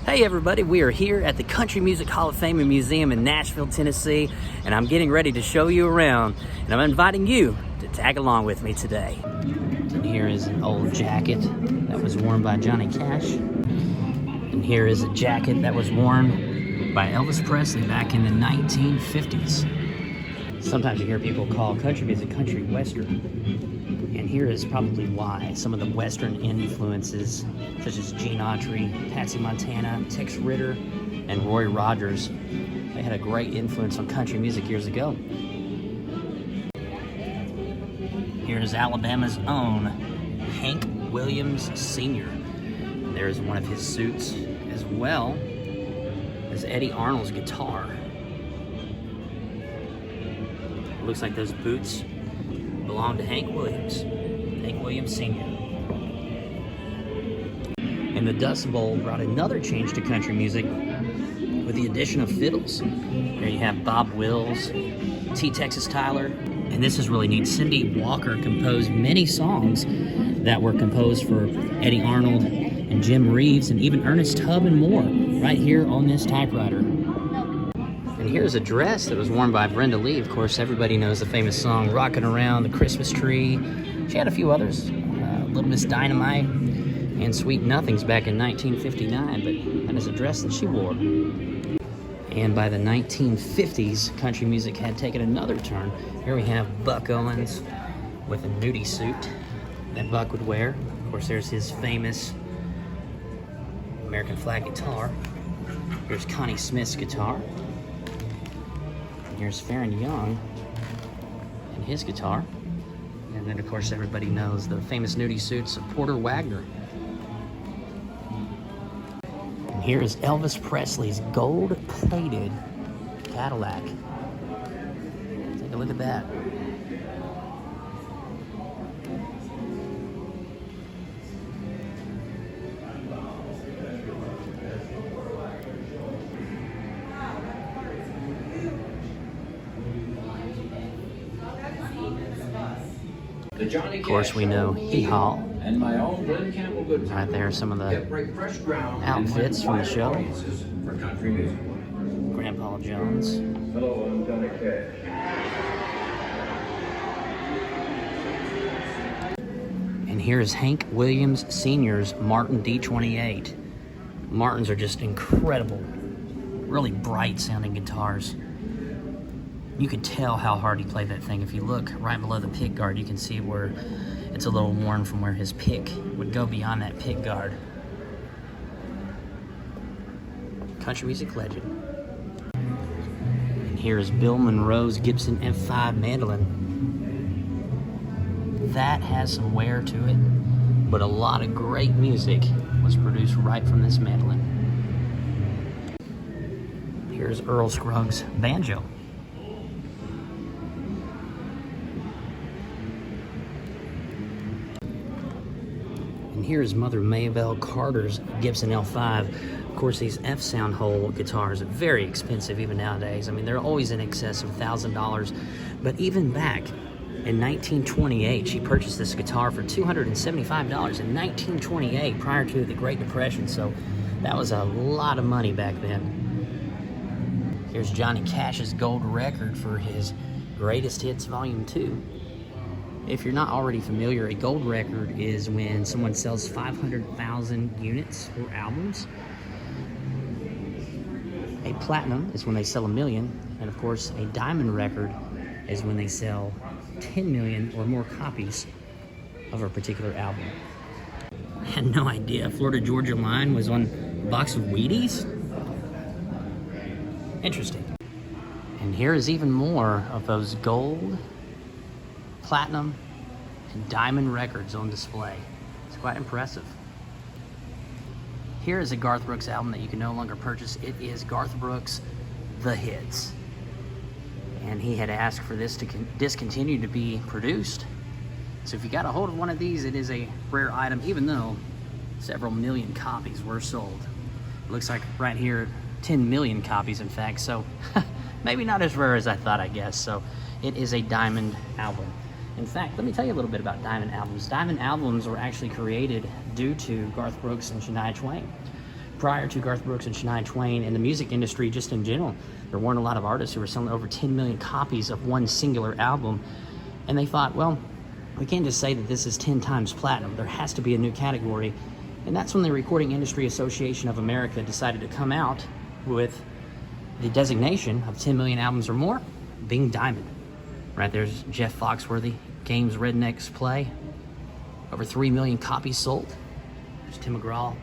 Hey everybody, we are here at the Country Music Hall of Fame and Museum in Nashville, Tennessee, and I'm getting ready to show you around, and I'm inviting you to tag along with me today. And here is an old jacket that was worn by Johnny Cash, and here is a jacket that was worn by Elvis Presley back in the 1950s. Sometimes you hear people call country music country western. And here is probably why. Some of the Western influences, such as Gene Autry, Patsy Montana, Tex Ritter, and Roy Rogers, they had a great influence on country music years ago. Here's Alabama's own Hank Williams Sr. There's one of his suits, as well as Eddie Arnold's guitar. It looks like those boots belonged to Hank Williams Sr. And the Dust Bowl brought another change to country music with the addition of fiddles. There you have Bob Wills, T. Texas Tyler, and this is really neat. Cindy Walker composed many songs that were composed for Eddie Arnold and Jim Reeves and even Ernest Tubb and more right here on this typewriter. And here's a dress that was worn by Brenda Lee. Of course, everybody knows the famous song, Rockin' Around the Christmas Tree. She had a few others, Little Miss Dynamite and Sweet Nothings back in 1959, but that is a dress that she wore. And by the 1950s, country music had taken another turn. Here we have Buck Owens with a nudie suit that Buck would wear. Of course, there's his famous American flag guitar. Here's Connie Smith's guitar. Here's Farron Young and his guitar. And then, of course, everybody knows the famous nudie suits of Porter Wagoner. And here is Elvis Presley's gold-plated Cadillac. Take a look at that. Of course, we know Hee Haw. Right there, some of the outfits from the show. Grandpa Jones. Hello, I'm Johnny Cash. And here's Hank Williams Sr.'s Martin D28. Martins are just incredible, really bright sounding guitars. You can tell how hard he played that thing. If you look right below the pick guard, you can see where it's a little worn from where his pick would go beyond that pick guard. Country music legend. And here's Bill Monroe's Gibson F5 mandolin. That has some wear to it, but a lot of great music was produced right from this mandolin. Here's Earl Scruggs' banjo. And here's Mother Maybelle Carter's Gibson L5. Of course, these F-sound hole guitars are very expensive even nowadays. I mean, they're always in excess of $1,000. But even back in 1928, she purchased this guitar for $275 in 1928, prior to the Great Depression. So that was a lot of money back then. Here's Johnny Cash's gold record for his Greatest Hits Volume 2. If you're not already familiar, a gold record is when someone sells 500,000 units or albums. A platinum is when they sell 1 million. And of course, a diamond record is when they sell 10 million or more copies of a particular album. I had no idea Florida Georgia Line was on a box of Wheaties. Interesting. And here is even more of those gold, platinum, and diamond records on display. It's quite impressive. Here is a Garth Brooks album that you can no longer purchase. It is Garth Brooks' The Hits. And he had asked for this to discontinue to be produced. So if you got a hold of one of these, it is a rare item, even though several million copies were sold. It looks like right here, 10 million copies, in fact. So maybe not as rare as I thought, I guess. So it is a diamond album. In fact, let me tell you a little bit about diamond albums. Diamond albums were actually created due to Garth Brooks and Shania Twain. prior to Garth Brooks and Shania Twain, and the music industry just in general, there weren't a lot of artists who were selling over 10 million copies of one singular album. And they thought, well, we can't just say that this is 10 times platinum. There has to be a new category. And that's when the Recording Industry Association of America decided to come out with the designation of 10 million albums or more being diamond. Right there's Jeff Foxworthy, Games Rednecks Play. Over 3 million copies sold. There's Tim McGraw,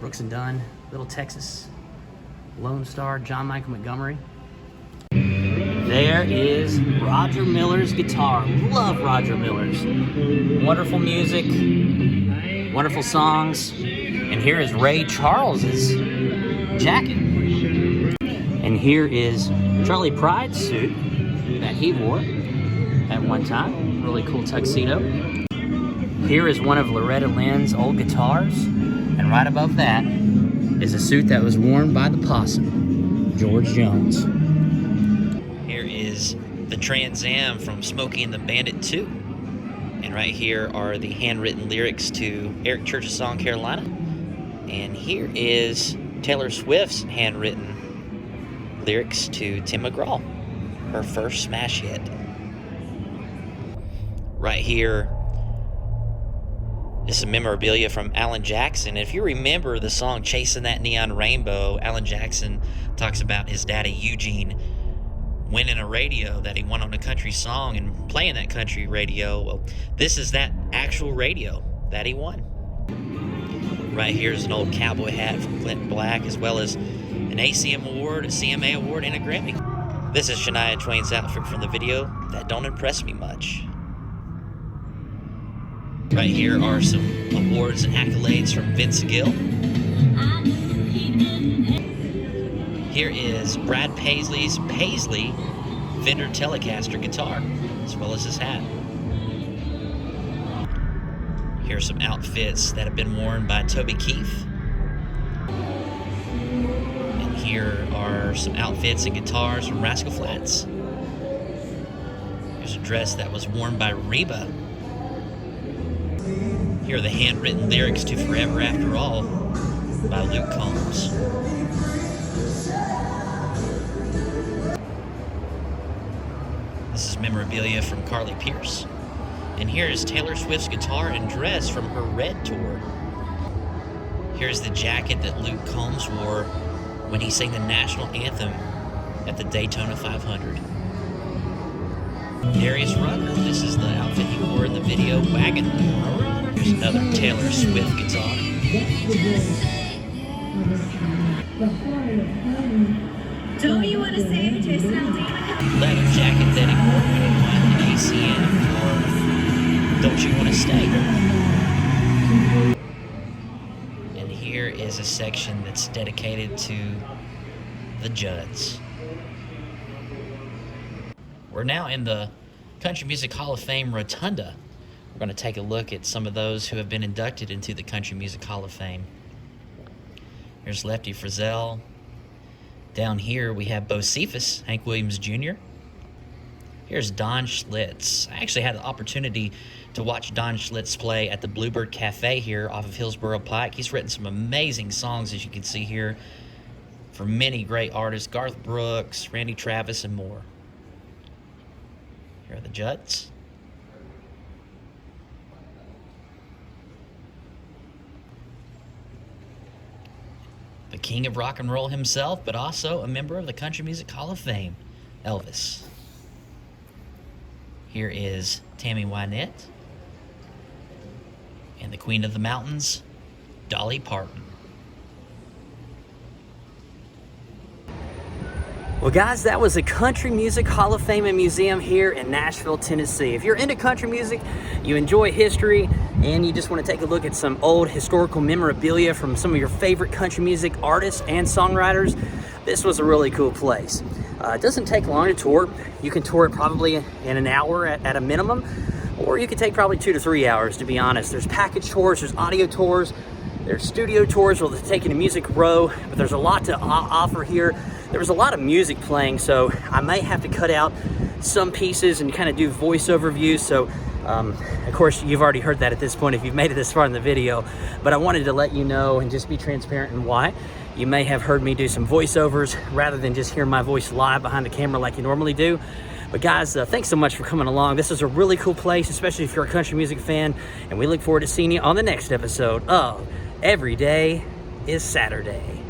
Brooks and Dunn, Little Texas, Lone Star, John Michael Montgomery. There is Roger Miller's guitar. Love Roger Miller's. Wonderful music, wonderful songs. And here is Ray Charles's jacket. And here is Charlie Pride's suit that he wore at one time. Really cool tuxedo. Here is one of Loretta Lynn's old guitars. And right above that is a suit that was worn by the Possum, George Jones. Here is the Trans Am from Smokey and the Bandit 2. And right here are the handwritten lyrics to Eric Church's song Carolina. And here is Taylor Swift's handwritten lyrics to Tim McGraw, her first smash hit. Right here is some memorabilia from Alan Jackson. If you remember the song Chasing That Neon Rainbow, Alan Jackson talks about his daddy Eugene winning a radio that he won on a country song and playing that country radio. Well, this is that actual radio that he won. Right here is an old cowboy hat from Clint Black, as well as an ACM award, a CMA award, and a Grammy. This is Shania Twain's outfit from the video that don't impress me much. Right here are some awards and accolades from Vince Gill. Here is Brad Paisley's Paisley Fender Telecaster guitar, as well as his hat. Here are some outfits that have been worn by Toby Keith. And here are some outfits and guitars from Rascal Flatts. Here's a dress that was worn by Reba. Here are the handwritten lyrics to Forever After All by Luke Combs. This is memorabilia from Carly Pearce. And here is Taylor Swift's guitar and dress from her Red tour. Here's the jacket that Luke Combs wore when he sang the national anthem at the Daytona 500. Darius Rucker, this is the outfit he wore in the video Wagon. Here's another Taylor Swift guitar. Don't you want to say Jason Aldean? Leather jacket that he wore when he won an ACM for Don't You Want to Stay. And here is a section that's dedicated to the Judds. We're now in the Country Music Hall of Fame Rotunda. We're going to take a look at some of those who have been inducted into the Country Music Hall of Fame. Here's Lefty Frizzell. Down here we have Bo Cephas, Hank Williams Jr. Here's Don Schlitz. I actually had the opportunity to watch Don Schlitz play at the Bluebird Cafe here off of Hillsborough Pike. He's written some amazing songs, as you can see here, for many great artists, Garth Brooks, Randy Travis, and more. Here are the Judds. The king of rock and roll himself, but also a member of the Country Music Hall of Fame, Elvis. Here is Tammy Wynette. And the Queen of the Mountains, Dolly Parton. Well, guys, that was the Country Music Hall of Fame and Museum here in Nashville, Tennessee. If you're into country music, you enjoy history, and you just want to take a look at some old historical memorabilia from some of your favorite country music artists and songwriters, this was a really cool place. It doesn't take long to tour. You can tour it probably in an hour at a minimum, or you could take probably 2 to 3 hours, to be honest. There's package tours, there's audio tours, there's studio tours where they're taking a music row, but there's a lot to offer here. There was a lot of music playing, so I may have to cut out some pieces and kind of do voiceover views, so Of course, you've already heard that at this point if you've made it this far in the video, but I wanted to let you know and just be transparent in why. You may have heard me do some voiceovers rather than just hear my voice live behind the camera like you normally do. But guys, thanks so much for coming along. This is a really cool place, especially if you're a country music fan, and we look forward to seeing you on the next episode of Every Day is Saturday.